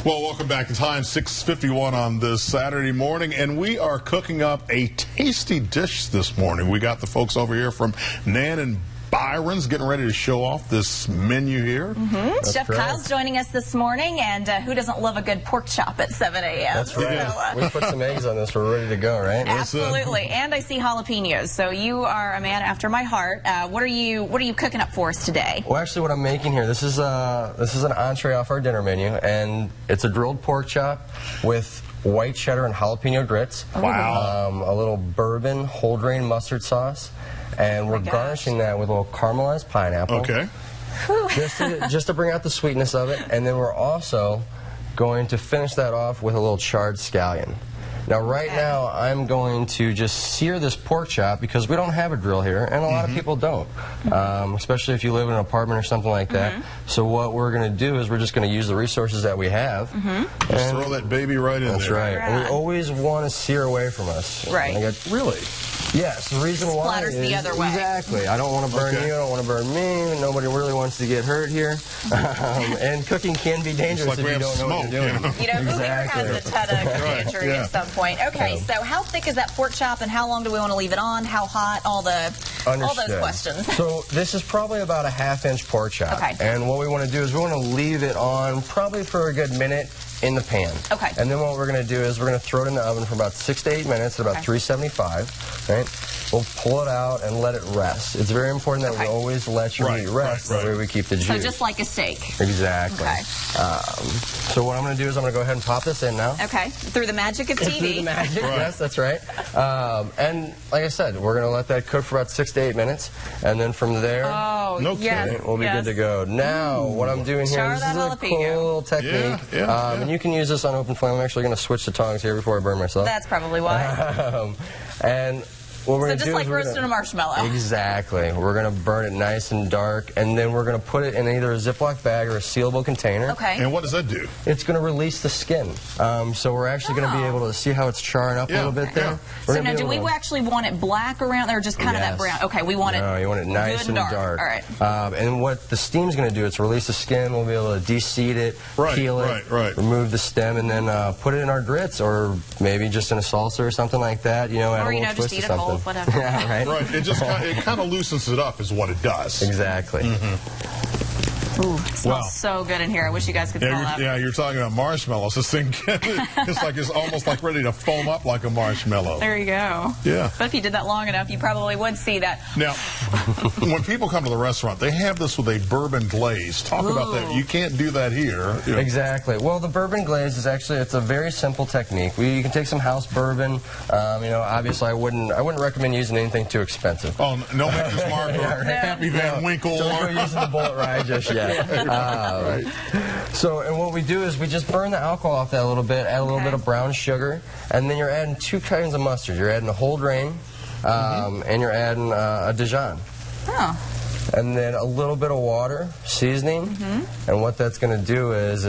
Well, welcome back to Time, 6:51 on this Saturday morning, and we are cooking up a tasty dish this morning. We got the folks over here from Nan and Byron's getting ready to show off this menu here. Chef Kyle's joining us this morning, and who doesn't love a good pork chop at 7 a.m.? That's right. So, we put some eggs on this. We're ready to go, right? Absolutely. And I see jalapenos. So you are a man after my heart. What are you cooking up for us today? Well, actually, what I'm making here, this is an entree off our dinner menu, and it's a grilled pork chop with white cheddar and jalapeno grits. Wow. A little bourbon whole grain mustard sauce. And we're garnishing that with a little caramelized pineapple. Okay. just to bring out the sweetness of it. And then we're also going to finish that off with a little charred scallion. Now, right now, I'm going to just sear this pork chop because we don't have a grill here, and a lot of people don't, especially if you live in an apartment or something like that. So what we're going to do is we're just going to use the resources that we have. Just throw that baby right in there. That's right. And we always want to sear away from us. Right. Really? Yes, the reason why is the other way. Exactly. I don't want to burn you. I don't want to burn me. Nobody really wants to get hurt here. And cooking can be dangerous if you don't know what you're doing. You know, who here has a ton of cooking injury at some point? Okay, so how thick is that pork chop, and how long do we want to leave it on? How hot? All those questions. So this is probably about a ½ inch pork chop. Okay. And what we want to do is we want to leave it on probably for a good minute in the pan. Okay. And then what we're going to do is we're going to throw it in the oven for about 6 to 8 minutes at about 375. Right? We'll pull it out and let it rest. It's very important that we always let your meat rest. That way we keep the juice. So just like a steak. Exactly. Okay. So what I'm going to do is I'm going to go ahead and pop this in now. Okay. Through the magic of TV. Through the magic, yes, that's right. And like I said, we're going to let that cook for about 6 to 8 minutes. And then from there, we'll be good to go. Now, what I'm doing here, this is a cool technique. And you can use this on open flame. I'm actually going to switch the tongs here before I burn myself. That's probably wise. And what we're going to do is like roasting a marshmallow. Exactly. We're going to burn it nice and dark, and then we're going to put it in either a Ziploc bag or a sealable container. Okay. And what does that do? It's going to release the skin. So we're actually going to be able to see how it's charring up a little bit there. So now, do we actually want it black around there, or just kind of that brown? Okay, we want it. No, you want it nice and dark. All right. And what the steam's going to do, it's release the skin. We'll be able to de-seed it, peel it, remove the stem, and then put it in our grits, or maybe just in a salsa or something like that. You know, add a little twist just eat or something. It whole, whatever. Yeah, right. Right. It kind of loosens it up, is what it does. Exactly. Ooh, it smells so good in here. I wish you guys could smell that. Yeah, you're talking about marshmallows. This thing, it's almost like ready to foam up like a marshmallow. There you go. Yeah. But if you did that long enough, you probably would see that. Now, when people come to the restaurant, they have this with a bourbon glaze. Talk about that. You can't do that here. You know. Exactly. Well, the bourbon glaze is actually, it's a very simple technique. You can take some house bourbon. You know, obviously, I wouldn't recommend using anything too expensive. Oh, no Maker's Mark or Happy Van Winkle. Don't go using the Bullet Rye just yet. So, and what we do is we just burn the alcohol off that a little bit, add a little bit of brown sugar, and then you're adding 2 kinds of mustard. You're adding a whole grain, and you're adding a Dijon. Oh. And then a little bit of water, seasoning, and what that's going to do is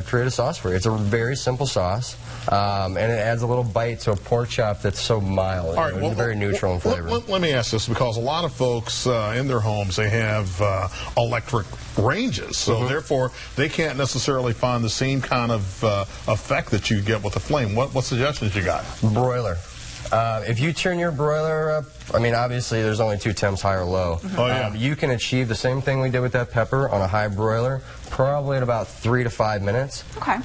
create a sauce for you. It's a very simple sauce, and it adds a little bite to a pork chop that's so mild. All right, very neutral in flavor. Let me ask this, because a lot of folks in their homes, they have electric ranges, so therefore they can't necessarily find the same kind of effect that you get with the flame. What suggestions you got? Broiler. If you turn your broiler up, I mean, obviously there's only 2 temps, high or low. You can achieve the same thing we did with that pepper on a high broiler, probably at about 3 to 5 minutes. Okay.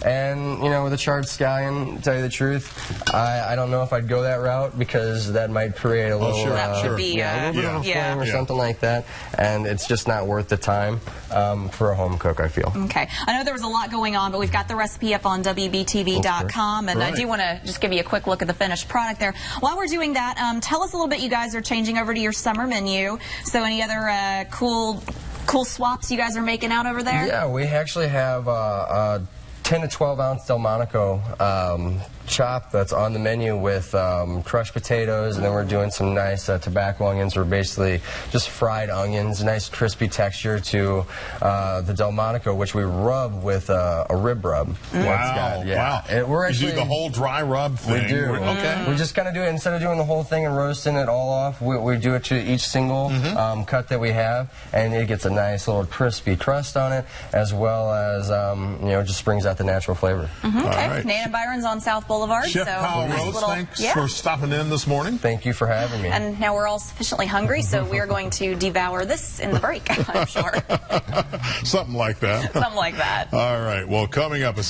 And, you know, with a charred scallion, to tell you the truth, I don't know if I'd go that route, because that might create a little, that would be, a little bit of a flame or something like that, and it's just not worth the time for a home cook, I feel. Okay. I know there was a lot going on, but we've got the recipe up on WBTV.com, and I do want to just give you a quick look at the finished product there. While we're doing that, tell us a little bit. You guys are changing over to your summer menu, so any other cool swaps you guys are making out over there? Yeah, we actually have 10 to 12 ounce Delmonico chop that's on the menu with crushed potatoes, and then we're doing some nice tobacco onions. We're basically just fried onions, nice crispy texture to the Delmonico, which we rub with a rib rub. Wow. Yeah. Wow. We're actually, you do the whole dry rub thing. We do. Okay. We just kind of do it, instead of doing the whole thing and roasting it all off, we do it to each single cut that we have, and it gets a nice little crispy crust on it, as well as, just brings out the natural flavor. Okay. All right. Nan and Byron's on South Boulevard. Chef Kyle Rhodes, thanks for stopping in this morning. Thank you for having me. And now we're all sufficiently hungry, so we are going to devour this in the break, I'm sure. Something like that. Something like that. All right. Well, coming up is